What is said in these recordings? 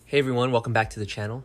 Hey everyone, welcome back to the channel.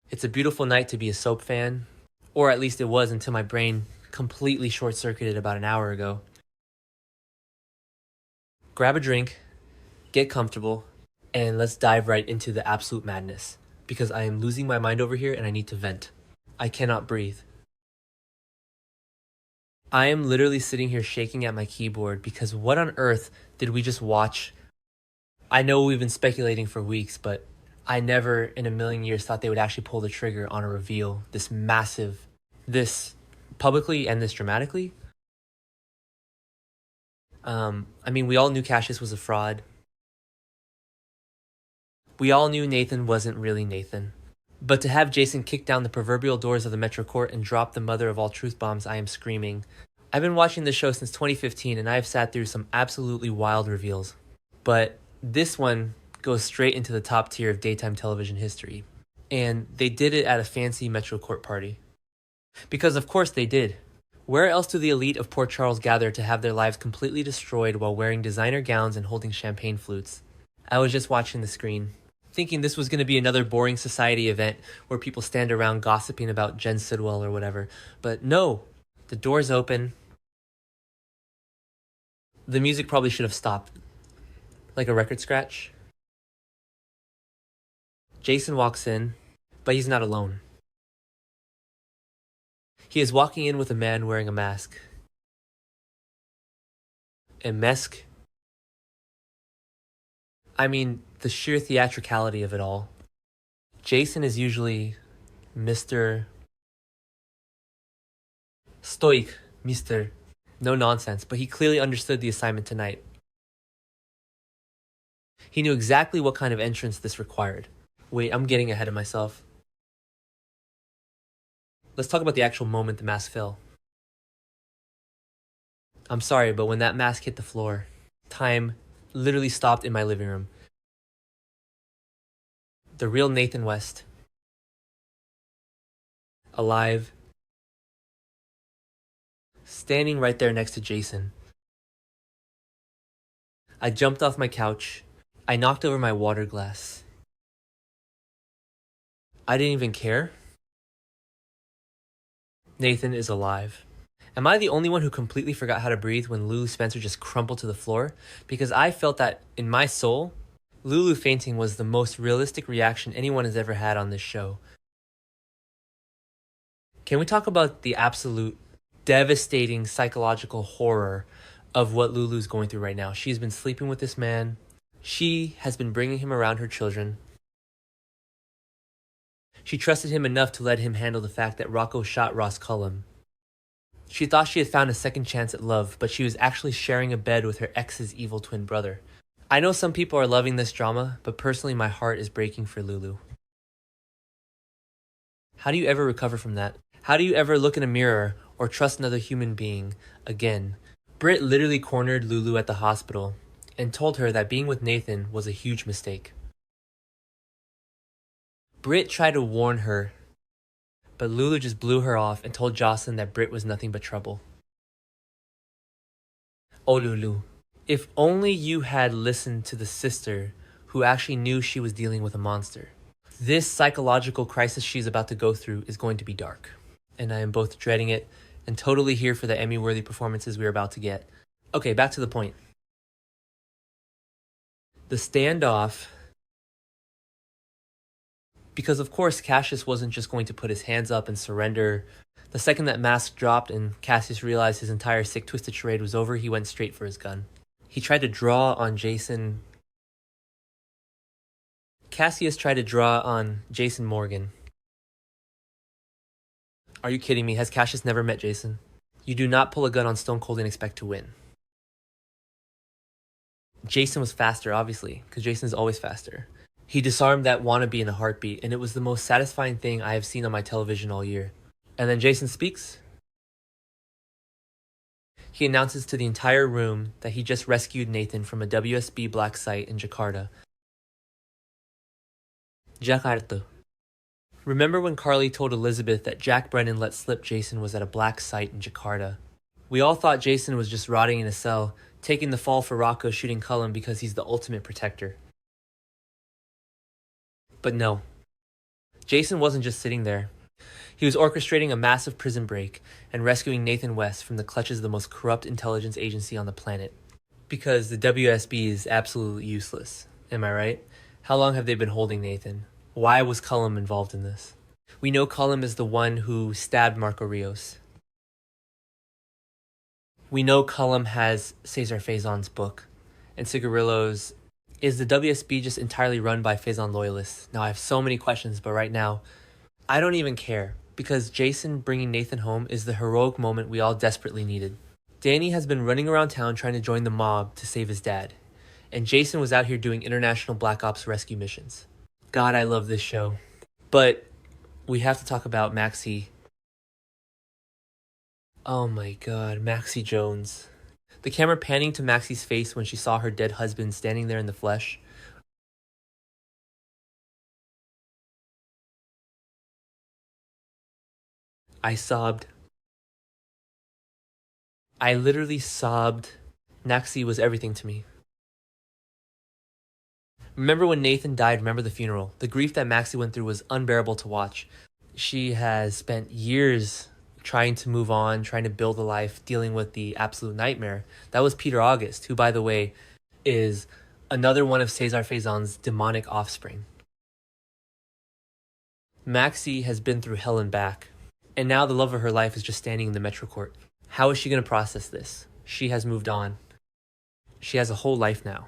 It's a beautiful night to be a soap fan, or at least it was until my brain completely short-circuited about an hour ago. Grab a drink, get comfortable, and let's dive right into the absolute madness, because I am losing my mind over here and I need to vent. I cannot breathe. I am literally sitting here shaking at my keyboard because what on earth did we just watch? I know we've been speculating for weeks, but I never in a million years thought they would actually pull the trigger on a reveal this massive, this publicly and this dramatically. We all knew Cassius was a fraud. We all knew Nathan wasn't really Nathan. But to have Jason kick down the proverbial doors of the Metro Court and drop the mother of all truth bombs, I am screaming. I've been watching this show since 2015 and I have sat through some absolutely wild reveals. But this one goes straight into the top tier of daytime television history. And they did it at a fancy Metro Court party. Because of course they did. Where else do the elite of Port Charles gather to have their lives completely destroyed while wearing designer gowns and holding champagne flutes? I was just watching the screen, thinking this was going to be another boring society event where people stand around gossiping about Jen Sidwell or whatever. But no, the doors open. The music probably should have stopped. Like a record scratch. Jason walks in, but he's not alone. He is walking in with a man wearing a mask. A mask? The sheer theatricality of it all. Jason is usually Mr. Stoic, Mr. No nonsense, but he clearly understood the assignment tonight. He knew exactly what kind of entrance this required. Wait, I'm getting ahead of myself. Let's talk about the actual moment the mask fell. I'm sorry, but when that mask hit the floor, time literally stopped in my living room. The real Nathan West. Alive. Standing right there next to Jason. I jumped off my couch. I knocked over my water glass. I didn't even care. Nathan is alive. Am I the only one who completely forgot how to breathe when Lulu Spencer just crumpled to the floor? Because I felt that in my soul, Lulu fainting was the most realistic reaction anyone has ever had on this show. Can we talk about the absolute devastating psychological horror of what Lulu's going through right now? She's been sleeping with this man. She has been bringing him around her children. She trusted him enough to let him handle the fact that Rocco shot Ross Cullum. She thought she had found a second chance at love, but she was actually sharing a bed with her ex's evil twin brother. I know some people are loving this drama, but personally my heart is breaking for Lulu. How do you ever recover from that? How do you ever look in a mirror or trust another human being again? Britt literally cornered Lulu at the hospital and told her that being with Nathan was a huge mistake. Britt tried to warn her, but Lulu just blew her off and told Jocelyn that Britt was nothing but trouble. Oh Lulu, if only you had listened to the sister who actually knew she was dealing with a monster. This psychological crisis she's about to go through is going to be dark, and I am both dreading it and totally here for the Emmy-worthy performances we're about to get. Okay, back to the point. The standoff. Because of course Cassius wasn't just going to put his hands up and surrender. The second that mask dropped and Cassius realized his entire sick twisted charade was over, he went straight for his gun. He tried to draw on Jason. Cassius tried to draw on Jason Morgan. Are you kidding me? Has Cassius never met Jason? You do not pull a gun on Stone Cold and expect to win. Jason was faster, obviously, because Jason is always faster. He disarmed that wannabe in a heartbeat, and it was the most satisfying thing I have seen on my television all year. And then Jason speaks. He announces to the entire room that he just rescued Nathan from a WSB black site in Jakarta. Jakarta. Remember when Carly told Elizabeth that Jack Brennan let slip Jason was at a black site in Jakarta? We all thought Jason was just rotting in a cell, taking the fall for Rocco shooting Cullum because he's the ultimate protector. But no, Jason wasn't just sitting there. He was orchestrating a massive prison break and rescuing Nathan West from the clutches of the most corrupt intelligence agency on the planet. Because the WSB is absolutely useless. Am I right? How long have they been holding Nathan? Why was Cullum involved in this? We know Cullum is the one who stabbed Marco Rios. We know Cullum has Cesar Faison's book, and Cigarillo's. Is the WSB just entirely run by Faison loyalists? Now, I have so many questions, but right now, I don't even care, because Jason bringing Nathan home is the heroic moment we all desperately needed. Danny has been running around town trying to join the mob to save his dad, and Jason was out here doing international Black Ops rescue missions. God, I love this show. But we have to talk about Maxie. Oh my god, Maxie Jones. The camera panning to Maxie's face when she saw her dead husband standing there in the flesh. I sobbed. I literally sobbed. Maxie was everything to me. Remember when Nathan died, remember the funeral. The grief that Maxie went through was unbearable to watch. She has spent years trying to move on, trying to build a life, dealing with the absolute nightmare. That was Peter August, who, by the way, is another one of Cesar Faison's demonic offspring. Maxie has been through hell and back, and now the love of her life is just standing in the Metro Court. How is she going to process this? She has moved on. She has a whole life now.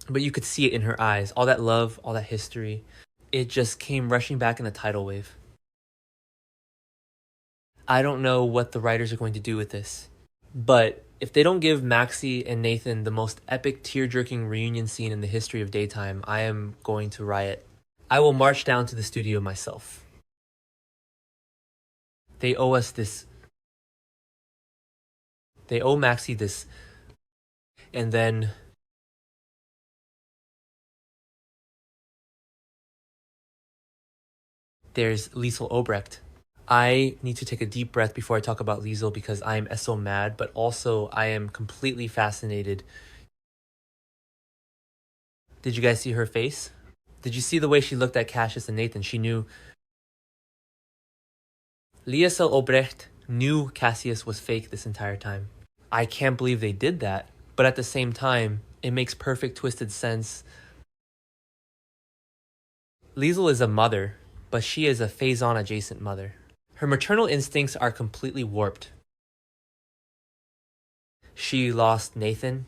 But you could see it in her eyes. All that love, all that history, it just came rushing back in a tidal wave. I don't know what the writers are going to do with this, but if they don't give Maxie and Nathan the most epic tear-jerking reunion scene in the history of daytime, I am going to riot. I will march down to the studio myself. They owe us this. They owe Maxie this. And then there's Liesl Obrecht. I need to take a deep breath before I talk about Liesl because I am so mad, but also I am completely fascinated. Did you guys see her face? Did you see the way she looked at Cassius and Nathan? She knew. Liesl Obrecht knew Cassius was fake this entire time. I can't believe they did that, but at the same time, it makes perfect twisted sense. Liesl is a mother, but she is a Faison adjacent mother. Her maternal instincts are completely warped. She lost Nathan.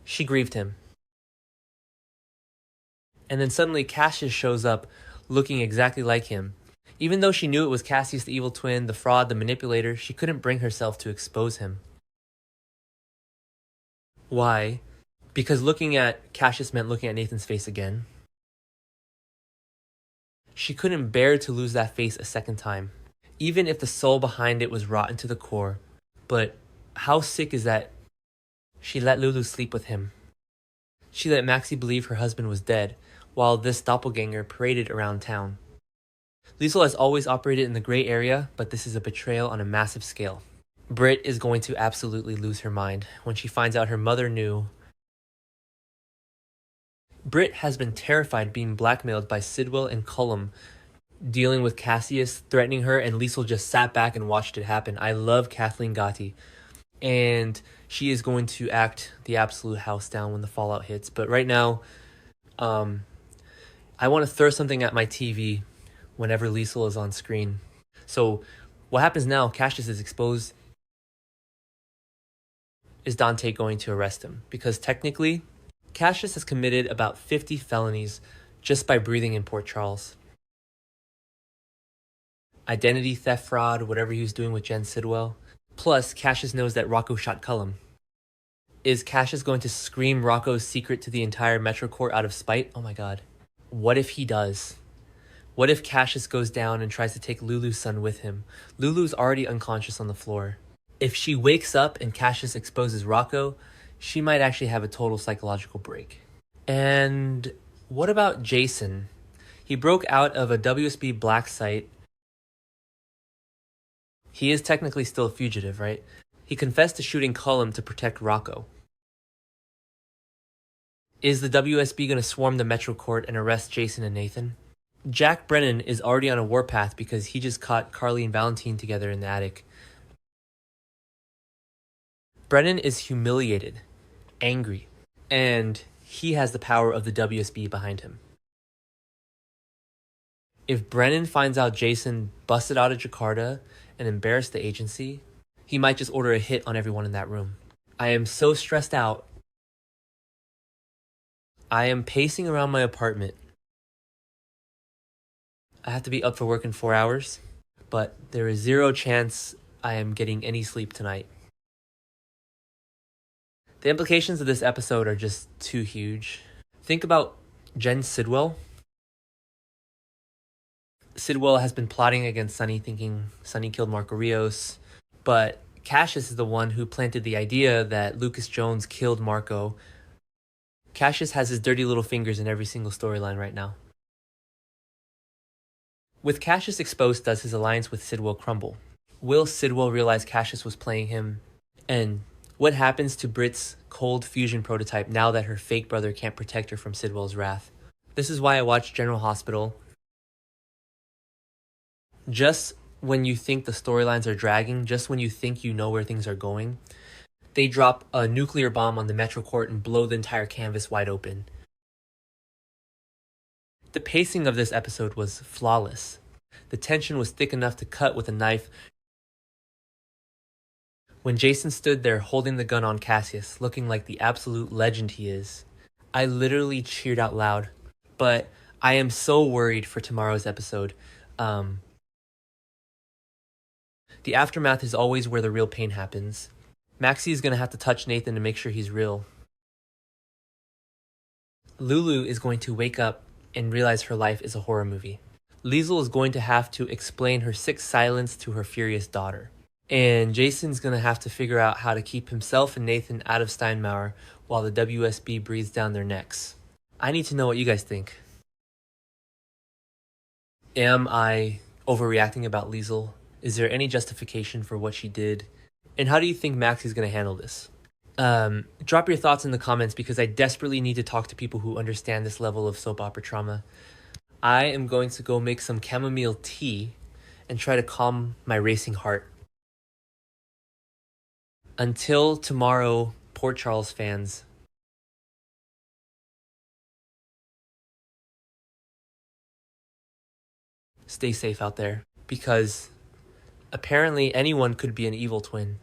She grieved him. And then suddenly Cassius shows up looking exactly like him. Even though she knew it was Cassius the evil twin, the fraud, the manipulator, she couldn't bring herself to expose him. Why? Because looking at Cassius meant looking at Nathan's face again. She couldn't bear to lose that face a second time, even if the soul behind it was rotten to the core. But how sick is that she let Lulu sleep with him? She let Maxie believe her husband was dead, while this doppelganger paraded around town. Liesl has always operated in the gray area, but this is a betrayal on a massive scale. Britt is going to absolutely lose her mind when she finds out her mother knew. Britt has been terrified being blackmailed by Sidwell and Cullum, dealing with Cassius, threatening her, and Liesl just sat back and watched it happen. I love Kathleen Gotti, and she is going to act the absolute house down when the fallout hits. But right now, I want to throw something at my TV whenever Liesl is on screen. So what happens now, Cassius is exposed. Is Dante going to arrest him? Because technically, Cassius has committed about 50 felonies just by breathing in Port Charles. Identity theft fraud, whatever he was doing with Jen Sidwell. Plus, Cassius knows that Rocco shot Cullum. Is Cassius going to scream Rocco's secret to the entire Metro Court out of spite? Oh my god. What if he does? What if Cassius goes down and tries to take Lulu's son with him? Lulu's already unconscious on the floor. If she wakes up and Cassius exposes Rocco, she might actually have a total psychological break. And what about Jason? He broke out of a WSB black site. He is technically still a fugitive, right? He confessed to shooting Cullum to protect Rocco. Is the WSB going to swarm the Metro Court and arrest Jason and Nathan? Jack Brennan is already on a warpath because he just caught Carly and Valentine together in the attic. Brennan is humiliated, angry, and he has the power of the WSB behind him. If Brennan finds out Jason busted out of Jakarta and embarrassed the agency, he might just order a hit on everyone in that room. I am so stressed out. I am pacing around my apartment. I have to be up for work in 4 hours, but there is zero chance I am getting any sleep tonight. The implications of this episode are just too huge. Think about Jen Sidwell. Sidwell has been plotting against Sonny, thinking Sonny killed Marco Rios, but Cassius is the one who planted the idea that Lucas Jones killed Marco. Cassius has his dirty little fingers in every single storyline right now. With Cassius exposed, does his alliance with Sidwell crumble? Will Sidwell realize Cassius was playing him? And what happens to Britt's cold fusion prototype now that her fake brother can't protect her from Sidwell's wrath? This is why I watch General Hospital. Just when you think the storylines are dragging, just when you think you know where things are going, they drop a nuclear bomb on the Metro Court and blow the entire canvas wide open. The pacing of this episode was flawless. The tension was thick enough to cut with a knife. When Jason stood there holding the gun on Cassius, looking like the absolute legend he is, I literally cheered out loud. But I am so worried for tomorrow's episode. The aftermath is always where the real pain happens. Maxie is going to have to touch Nathan to make sure he's real. Lulu is going to wake up and realize her life is a horror movie. Liesl is going to have to explain her sick silence to her furious daughter. And Jason's going to have to figure out how to keep himself and Nathan out of Steinmauer while the WSB breathes down their necks. I need to know what you guys think. Am I overreacting about Liesl? Is there any justification for what she did? And how do you think Maxie's going to handle this? Drop your thoughts in the comments because I desperately need to talk to people who understand this level of soap opera trauma. I am going to go make some chamomile tea and try to calm my racing heart. Until tomorrow, Port Charles fans, stay safe out there because apparently anyone could be an evil twin.